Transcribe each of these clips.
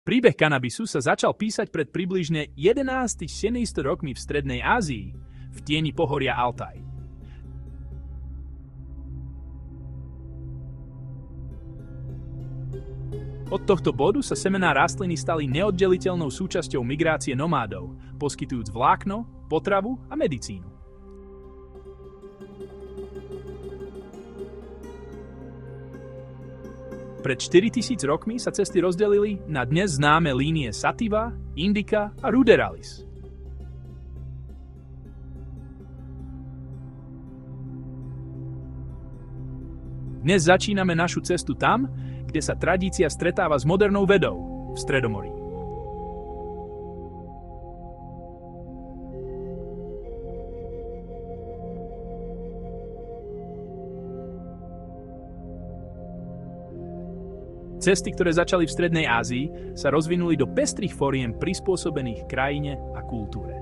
Príbeh kanabisu sa začal písať pred približne 11 700 rokmi v Strednej Ázii, v tieni pohoria Altaj. Od tohto bodu sa semená rastliny stali neoddeliteľnou súčasťou migrácie nomádov, poskytujúc vlákno, potravu a medicínu. Pred 4000 rokmi sa cesty rozdelili na dnes známe línie Sativa, Indica a Ruderalis. Dnes začíname našu cestu tam, kde sa tradícia stretáva s modernou vedou, v Stredomorí. Cesty, ktoré začali v Strednej Ázii, sa rozvinuli do pestrých foriem prispôsobených krajine a kultúre.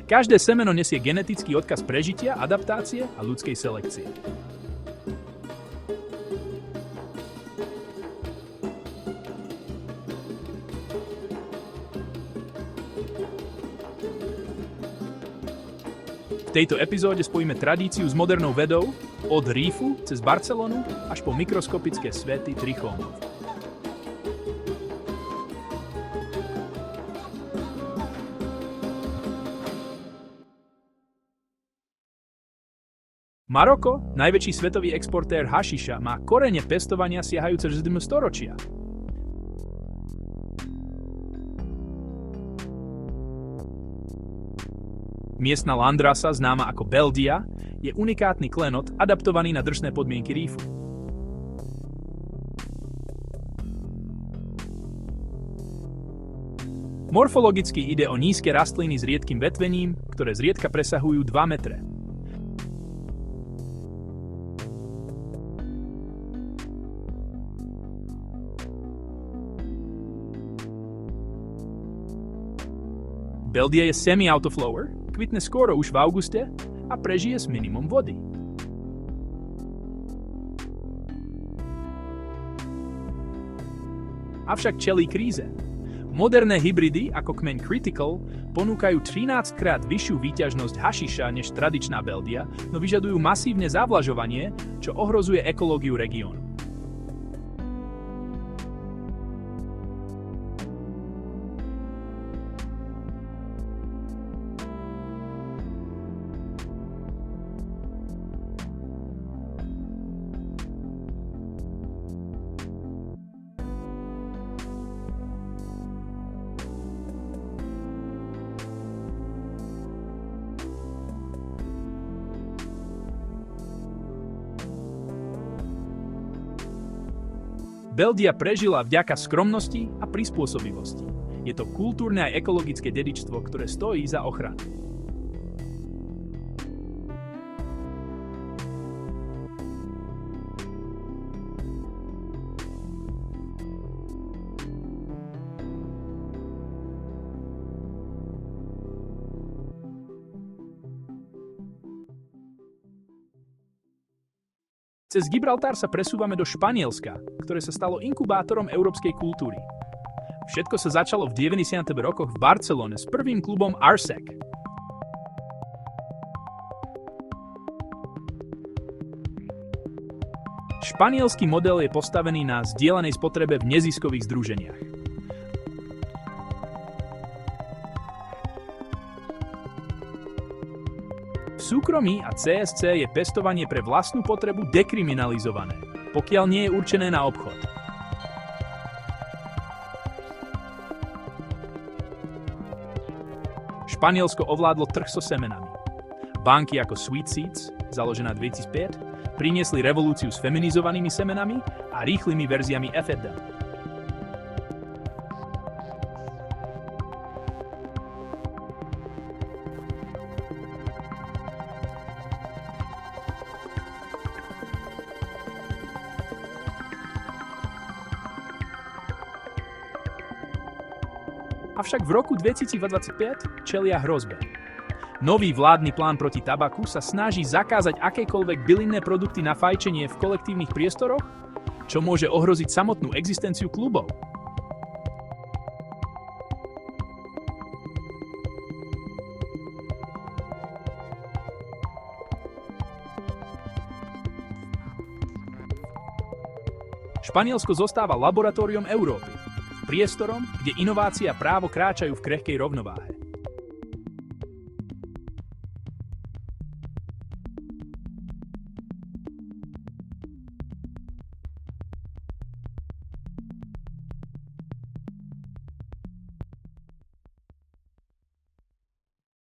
Každé semeno nesie genetický odkaz prežitia, adaptácie a ľudskej selekcie. V tejto epizóde spojíme tradíciu s modernou vedou od Riefu cez Barcelonu až po mikroskopické svety trichómov. Maroko, najväčší svetový exportér hašiša, má korene pestovania siahajúce z storočia. Miestna landrasa, známa ako Beldia, je unikátny klenot adaptovaný na drsné podmienky Riefu. Morfologicky ide o nízke rastliny s riedkym vetvením, ktoré zriedka presahujú 2 metre. Beldia je semi-autoflower, kvitne skoro už v auguste a prežije s minimum vody. Avšak čelí kríze. Moderné hybridy ako kmeň Critical ponúkajú 13-krát vyššiu výťažnosť hašiša než tradičná Beldia, no vyžadujú masívne zavlažovanie, čo ohrozuje ekológiu regiónu. Beldia prežila vďaka skromnosti a prispôsobivosti. Je to kultúrne a ekologické dedičstvo, ktoré stojí za ochranu. Cez Gibraltar sa presúvame do Španielska, ktoré sa stalo inkubátorom európskej kultúry. Všetko sa začalo v 90. rokoch v Barcelone s prvým klubom Arsec. Španielský model je postavený na zdieľanej spotrebe v neziskových združeniach. V súkromí a CSC je pestovanie pre vlastnú potrebu dekriminalizované, pokiaľ nie je určené na obchod. Španielsko ovládlo trh so semenami. Banky ako Sweet Seeds, založená 2005, priniesli revolúciu s feminizovanými semenami a rýchlymi verziami FED. Avšak v roku 2025 čelia hrozbe. Nový vládny plán proti tabaku sa snaží zakázať akékoľvek bylinné produkty na fajčenie v kolektívnych priestoroch, čo môže ohroziť samotnú existenciu klubov. Španielsko zostáva laboratóriom Európy, priestorom, kde inovácia a právo kráčajú v krehkej rovnováhe.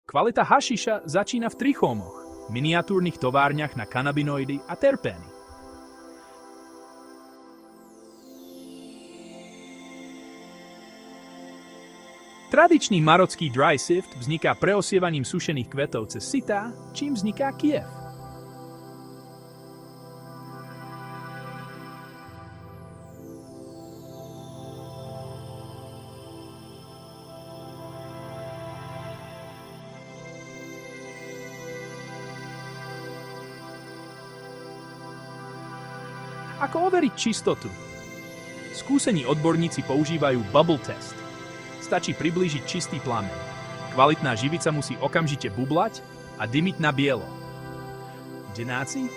Kvalita hašiša začína v trichómoch, miniatúrnych továrniach na kanabinoidy a terpény. Tradičný marocký dry sift vzniká preosievaním sušených kvetov cez sitá, čím vzniká kiev. Ako overiť čistotu? Skúsení odborníci používajú bubble test. Stačí priblížiť čistý plameň. Kvalitná živica musí okamžite bublať a dymiť na bielo. Denáci?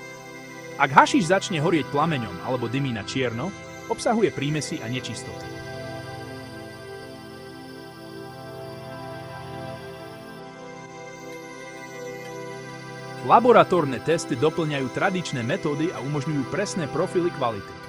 Ak hašiš začne horieť plameňom alebo dymí na čierno, obsahuje prímesy a nečistoty. Laboratórne testy doplňajú tradičné metódy a umožňujú presné profily kvality.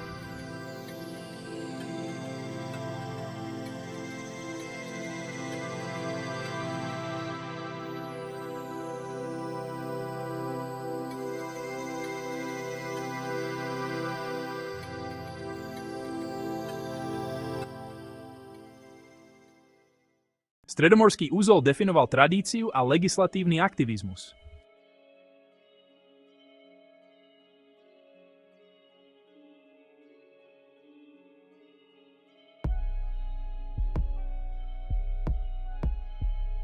Stredomorský úzol definoval tradíciu a legislatívny aktivizmus.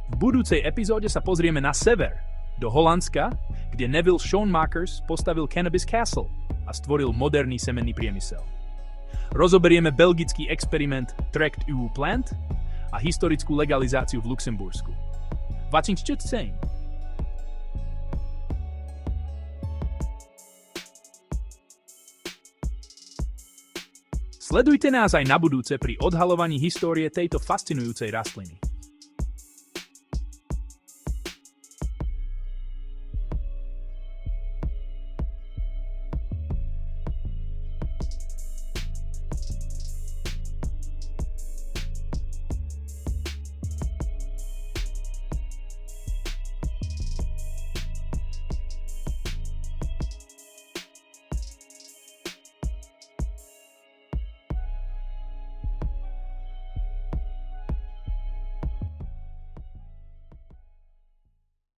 V budúcej epizóde sa pozrieme na sever, do Holandska, kde Neville Schoenmakers postavil Cannabis Castle a stvoril moderný semenný priemysel. Rozoberieme belgický experiment Tract EU Plant a historickú legalizáciu v Luxembursku. Wat sind sehen? Sledujte nás aj na budúce pri odhaľovaní histórie tejto fascinujúcej rastliny.